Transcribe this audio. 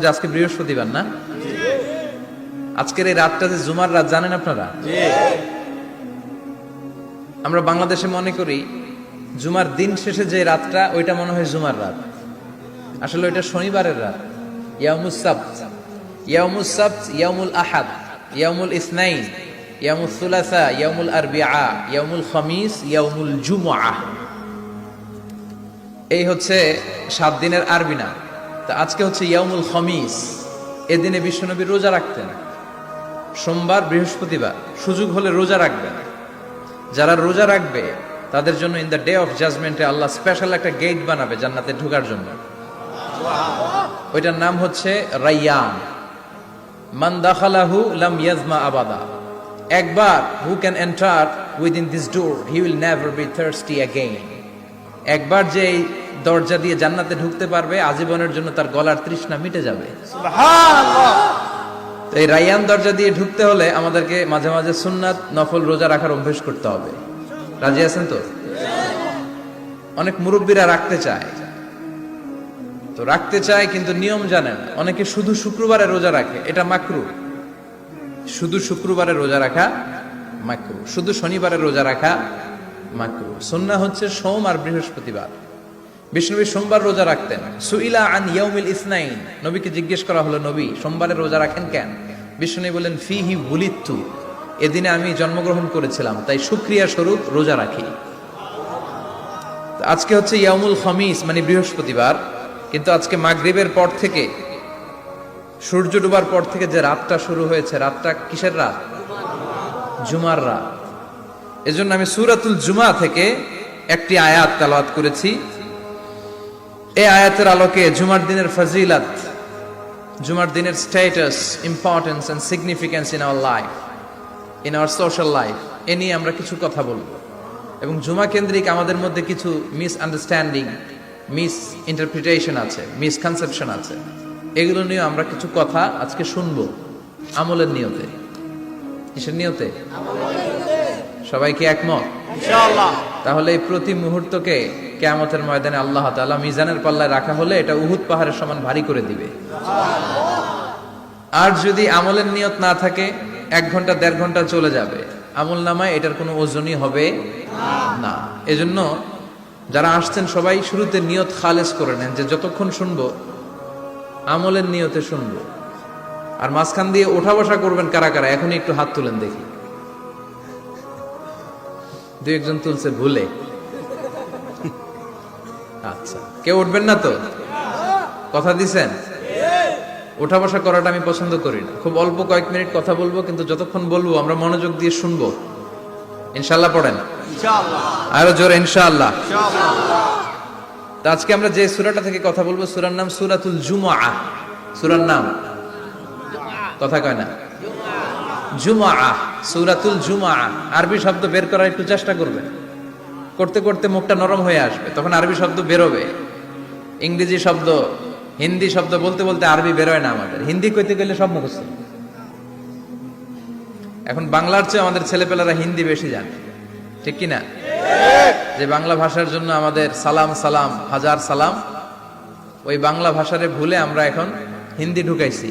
যে আজকে বৃহস্পতিবার না, আজকের এই রাতটা যে জুমার রাত জানেন আপনারা? আমরা বাংলাদেশে মনে করি জুমার দিন শেষে যে রাতটা ওইটা মনে হয় জুমার রাত, আসলে ওইটা শনিবারের রাত। ইয়াউমুস সাবত, ইয়াউমুস সাবত, ইয়াউমুল আহাদ, ইয়াউমুল ইসনাইন, ইয়াউমুল সুলাসা, ইয়াউমুল আরবিআ, ইয়াউমুল খামিস, ইয়াউমুল জুমআহ। এই হচ্ছে 7 দিনের আরবি নাম। তা আজকে হচ্ছে ইয়াউমুল খামিস। এদিনে বিশ্বনবী রোজা রাখতেন, সোমবার বৃহস্পতিবার সুযোগ হলে রোজা রাখবেন। যারা রোজা রাখবে তাদের জন্য ইন দ্য ডে অফ জাজমেন্টে আল্লাহ স্পেশাল একটা গেট বানাবে জান্নাতে ঢোকার জন্য। ওইটার নাম হচ্ছে রাইয়ান। মান দাখালাহু লাম ইয়াজমা আবাদা। একবার who can enter within this door he will never be thirsty again. একবার যে এই দরজা দিয়ে জান্নাতে ঢুকতে পারবে আজীবনের জন্য তার গলার তৃষ্ণা মিটে যাবে। সুবহানাল্লাহ। তো এই রাইয়ান দরজা দিয়ে ঢুকতে হলে আমাদেরকে মাঝে মাঝে সুন্নাত নফল রোজা রাখার অভ্যেস করতে হবে। রাজি আছেন তো? অনেক মুরব্বীরা রাখতে চায়, তো রাখতে চায় কিন্তু নিয়ম জানে না। অনেকে শুধু শুক্রবারে রোজা রাখে, এটা মাকরু। শুধু শুক্রবারে রোজা রাখা মাকরু, শুধু শনিবারে রোজা রাখা মাকরু। সুন্নাহ হচ্ছে সোম আর বৃহস্পতিবার। বিষ্ণুনবী সোমবার রোজা রাখতেন। সুইলা আন ইয়াউমিল ইসনাইন, নবীকে জিজ্ঞেস করা হলো, নবী সোমবারে রোজা রাখেন কেন? বিষ্ণুনবী বলেন, ফিহি বুলিতু, এদিনে আমি জন্মগ্রহণ করেছিলাম, তাই শুকরিয়া স্বরূপ রোজা রাখি। আজকে হচ্ছে ইয়াউমুল খামিস মানে বৃহস্পতিবার, কিন্তু আজকে মাগরিবের পর থেকে সূর্য ডুবার পর থেকে যে রাতটা শুরু হয়েছে, রাতটা কিসের রাত? জুমার রাত। এজন্য আমি সূরাতুল জুমা থেকে একটি আয়াত তেলাওয়াত করেছি। এই আয়াতের আলোকে জুমার দিনের ফজিলত, জুমার দিনের status, importance and significance in our life, in our social life, এ নিয়ে আমরা কিছু কথা বলবো। এবং জুমা কেন্দ্রিক আমাদের মধ্যে কিছু মিস আন্ডারস্ট্যান্ডিং, মিস ইন্টারপ্রিটেশন আছে, মিসকনসেপশন আছে। এগুলো নিয়ে আমরা কিছু কথা আজকে শুনবো আমলের নিয়তে। কিসের নিয়তে? সবাই কি একমত? ইনশাআল্লাহ। তাহলে এই প্রতি মুহূর্তকে কিয়ামতের ময়দানে আল্লাহ তাআলা মিজানের পাল্লায় রাখা হলে এটা উহুদ পাহাড়ের সমান ভারী করে দিবে। আর যদি আমলের নিয়ত না থাকে 1 ঘন্টা 1.5 ঘন্টা চলে যাবে, আমল নামায় এটার কোনো ওজনই হবে না। এজন্য যারা আসছেন সবাই শুরুতে নিয়ত খালেস করে নেন যে যতক্ষণ শুনবো আমলের নিয়তে শুনবো। আর মাঝখান দিয়ে ওঠা বসা করবেন কারা কারা, এখনই একটু হাত তুলেন দেখি। 2-1 তুলছে ভুলে। আচ্ছা, কেউ উঠবেন না তো? কথা দিছেন? ওঠা বসা করাটা আমি পছন্দ করি না। খুব অল্প কয়েক মিনিট কথা বলবো, কিন্তু যতক্ষণ বলবো আমরা মনোযোগ দিয়ে শুনবো। ইনশাআল্লাহ পড়েন। ইনশাআল্লাহ। আরো জোরে ইনশাআল্লাহ। ইনশাআল্লাহ। তো আজকে আমরা যে সূরাটা থেকে কথা বলবো, সূরার নাম সূরাতুল জুমআহ। সূরার নাম কথা কয় না, জুমআহ, সূরাতুল জুমআহ। আরবি শব্দ বের করার একটু চেষ্টা করবেন, করতে করতে মুখটা নরম হয়ে আসবে, তখন আরবি শব্দ বেরোবে। ইংরেজি শব্দ, হিন্দি শব্দ বলতে বলতে আরবি বেরোয় না আমাদের। হিন্দি কইতে গেলে সব মুখস্থ। এখন বাংলার চেয়ে আমাদের ছেলেপেলারা হিন্দি বেশি জানে, ঠিক কি না? যে বাংলা ভাষার জন্য আমাদের সালাম সালাম হাজার সালাম, ওই বাংলা ভাষারে ভুলে আমরা এখন হিন্দি ঢুকাইছি।